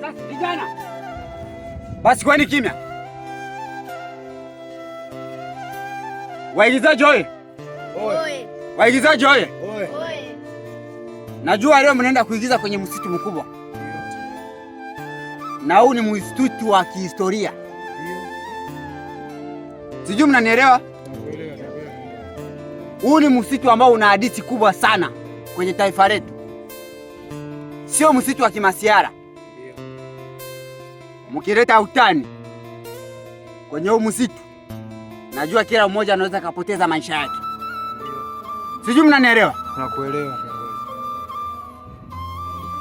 Sasa vijana, basi kwani kimya. Waigizaji oye! Waigizaji oye! Najua leo mnaenda kuigiza kwenye msitu mkubwa, na huu ni msitu wa kihistoria. Sijui mnanielewa? Huu ni msitu ambao una hadithi kubwa sana kwenye taifa letu, sio msitu wa kimasiara. Mkileta utani kwenye huu msitu, najua kila mmoja anaweza kapoteza maisha yake. Sijui mnanielewa? Nakuelewa.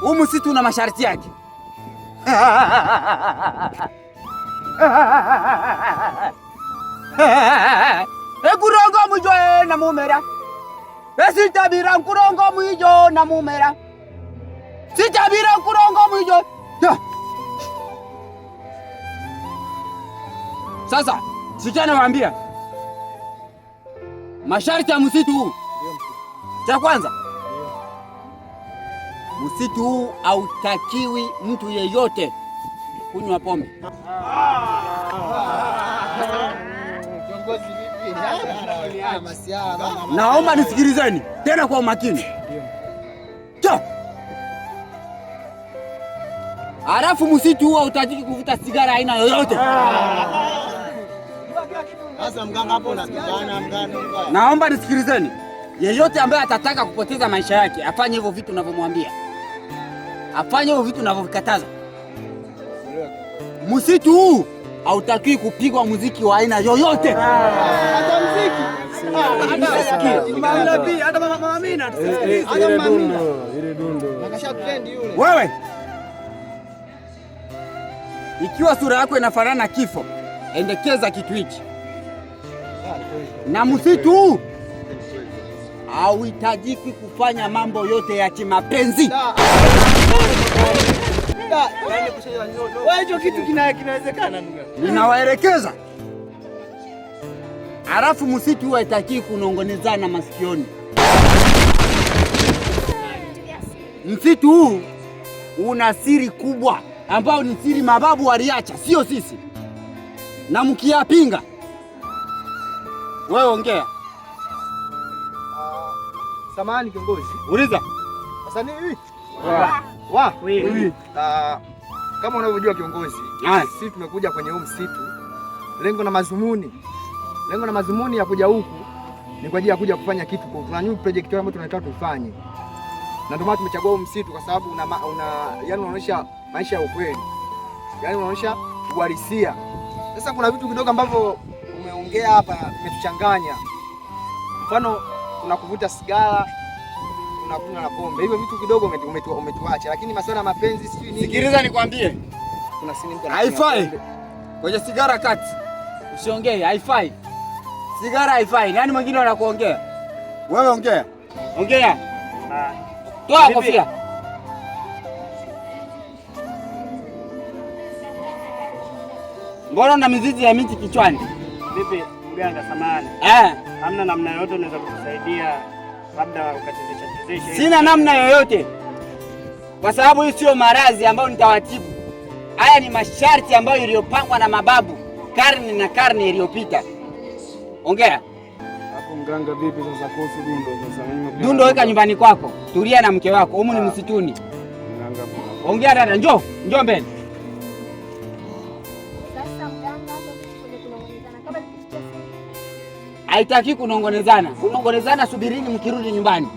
Huu msitu una masharti yake. Ekurongo mwijo na mumera. Esitabira nkurongo mwijo na mumera. Sitabira nkurongo mwijo. Sasa sikia nawaambia masharti ya msitu huu. Cha kwanza, msitu huu hautakiwi mtu yeyote kunywa pombe. Naomba nisikilizeni tena kwa umakini. Halafu msitu huu hautakiki kuvuta sigara aina yoyote. Sasa mganga hapo unapigana mganga. Naomba nisikilizeni. Yeyote ambaye atataka kupoteza maisha yake afanye hivyo vitu ninavyomwambia. Afanye hivyo vitu ninavyovikataza. Msitu huu hautakiwi kupigwa muziki wa aina yoyote. Hata muziki. Hata mama Amina tusikilize. Ile dundo. Nakasha trend yule. Wewe, ikiwa sura yako inafanana na kifo, endekeza kitu hichi. Na msitu huu hauhitajiki kufanya mambo yote ya kimapenzi. Wewe hicho kitu kinawezekana ndugu. Ninawaelekeza. Halafu msitu huu haitaki kunongonezana masikioni. Msitu huu una siri kubwa ambao ni siri mababu waliacha, sio sisi. Na mkiyapinga, wewe ongea. Samahani kiongozi. Uliza. Sasa nini? Kama unavyojua kiongozi, sisi tumekuja kwenye huu msitu. Lengo na madhumuni ya kuja huku ni kwa ajili ya kuja kufanya kitu kwa tuna new project ambayo tunataka tufanye. Na ndio maana tumechagua huu msitu kwa sababu yani unaonyesha maisha ya ukweli. Yani unaonyesha uhalisia. Sasa kuna vitu kidogo ambavyo umeongea hapa vimetuchanganya. Mfano kuna kuvuta sigara, kuna kunywa na pombe. Hivyo vitu kidogo umetuacha, lakini masuala ya mapenzi sijui nini. Sikiliza nikwambie. Kuna sini mtu haifai. Kwenye sigara kati. Usiongee, haifai. Sigara haifai. Nani mwingine anakuongea? Wewe ongea. Ongea. Toa kofia. Mbona una mizizi ya miti kichwani? Vipi mganga samahani? Hamna namna yoyote unaweza kutusaidia labda ukachezesha? Sina namna yoyote. Kwa sababu hii sio maradhi ambayo nitawatibu. Haya ni masharti ambayo iliyopangwa na mababu karne na karne iliyopita. Ongea. Hapo mganga vipi sasa kuhusu dundo sasa mimi? Dundo weka nyumbani kwako. Tulia na mke wako. Humu ni msituni. Mganga hapo. Ongea dada, njoo mbele. Haitaki kunongonezana. Kunongonezana subirini mkirudi nyumbani.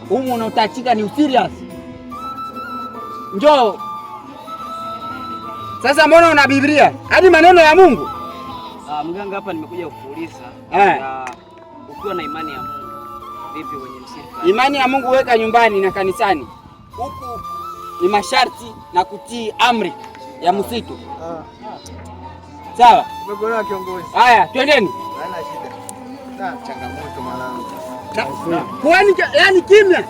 Humu unaotachika ni serious. Njoo. Sasa mbona una Biblia? Hadi maneno ya Mungu. Mganga hapa nimekuja kukuuliza. Ukiwa na imani ya Mungu, vipi kwenye msitu? Imani ya Mungu weka nyumbani na kanisani. Huku ni masharti na kutii amri ya msitu. Sawa? Umegona kiongozi. Haya, twendeni. Haina shida. Changamoto mwanangu. Kwani yani kimya?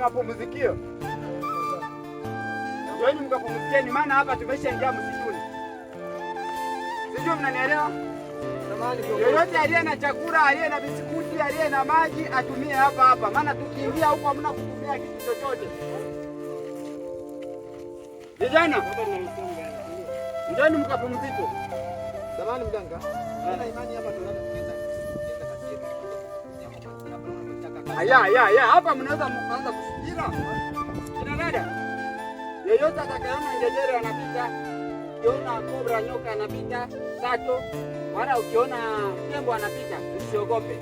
mapumzikio. Njooni mkapumzikieni, maana hapa tumeshaingia msituni. Sijui mnanielewa? Yoyote aliye na chakula, aliye na bisikuti, aliye na maji atumie hapa hapa, maana tukiingia huko hamna kutumia kitu chochote. Vijana, njooni mkapumzike. Samahani mganga. Nina imani hapa tunaanza kucheza kazi yetu. Hapa mnaweza kuanza kusikira. Kina dada, yeyote atakayeona ngedere anapita, ukiona kobra nyoka anapita, sato, wala ukiona tembo anapita, usiogope.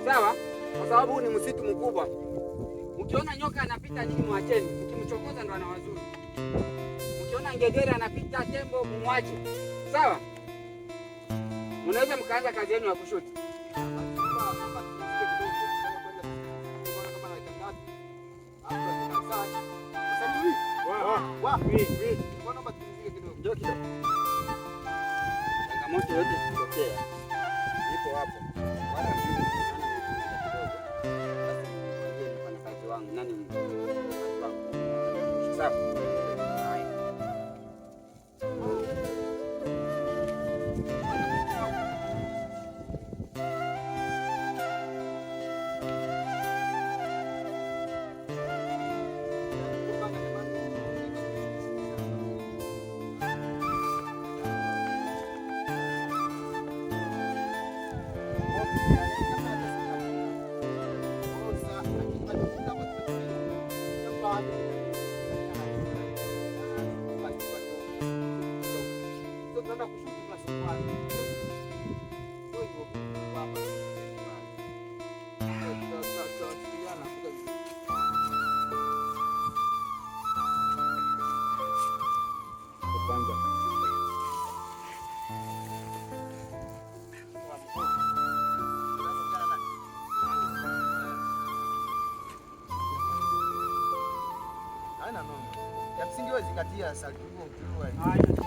Sawa? Kwa sababu huu ni msitu mkubwa. Ukiona nyoka anapita nyinyi mwacheni, ukimchokoza ndo anawazuru. Ukiona ngedere anapita, tembo mumwache. Sawa? Mnaweza mkaanza kazi yenu ya kushuti. Changamoto yote ikitokea ipo hapo. Mfanyakazi wangu nani? Sawa. Ya msingi wewe zingatia salio ukiwa hivi.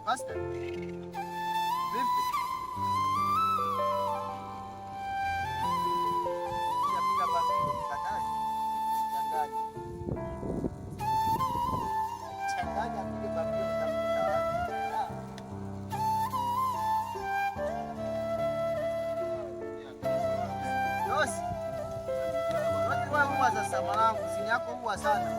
Basta. Vipi? Yapiga bambi katani. Changanya. Changanya apige bambi utakuta wapi? Yosi. Wewe huwa sasa mwanangu, simu yako huwa sana.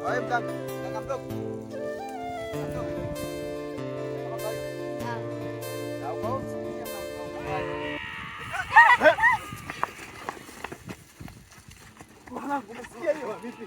Wewe mganga mdogo. Mwanangu, umesikia hiyo vipi?